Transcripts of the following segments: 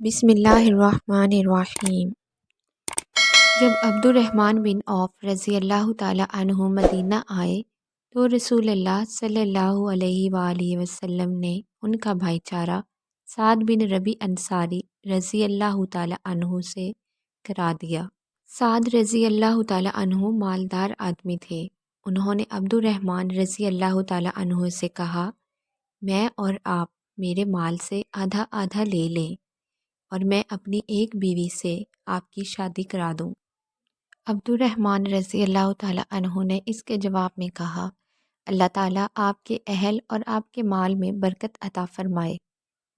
بسم اللہ الرحمن الرحیم۔ جب عبد الرحمن بن عوف رضی اللہ تعالی عنہ مدینہ آئے تو رسول اللہ صلی اللہ علیہ وآلہ وسلم نے ان کا بھائی چارہ سعد بن ربیع انصاری رضی اللہ تعالی عنہ سے کرا دیا۔ سعد رضی اللہ تعالی عنہ مالدار آدمی تھے۔ انہوں نے عبد الرحمن رضی اللہ تعالی عنہ سے کہا، میں اور آپ میرے مال سے آدھا آدھا لے لیں اور میں اپنی ایک بیوی سے آپ کی شادی کرا دوں۔ عبد الرحمن رضی اللہ تعالیٰ عنہ نے اس کے جواب میں کہا، اللہ تعالیٰ آپ کے اہل اور آپ کے مال میں برکت عطا فرمائے۔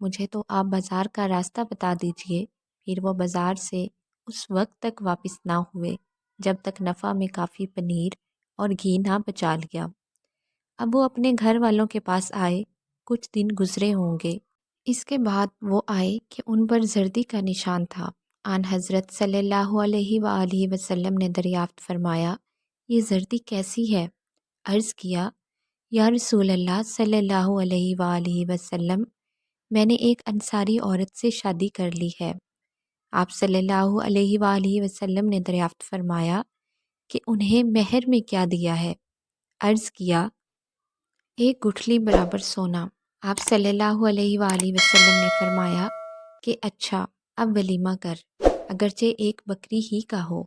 مجھے تو آپ بازار کا راستہ بتا دیجئے۔ پھر وہ بازار سے اس وقت تک واپس نہ ہوئے جب تک نفع میں کافی پنیر اور گھی نہ بچا لیا۔ اب وہ اپنے گھر والوں کے پاس آئے۔ کچھ دن گزرے ہوں گے، اس کے بعد وہ آئے کہ ان پر زردی کا نشان تھا۔ آن حضرت صلی اللہ علیہ وآلہ وسلم نے دریافت فرمایا، یہ زردی کیسی ہے؟ عرض کیا، یا رسول اللہ صلی اللہ علیہ وآلہ وسلم، میں نے ایک انصاری عورت سے شادی کر لی ہے۔ آپ صلی اللہ علیہ وآلہ وسلم نے دریافت فرمایا کہ انہیں مہر میں کیا دیا ہے؟ عرض کیا، ایک گٹھلی برابر سونا۔ آپ صلی اللہ علیہ وآلہ وسلم نے فرمایا کہ اچھا، اب ولیمہ کر، اگرچہ ایک بکری ہی کا ہو۔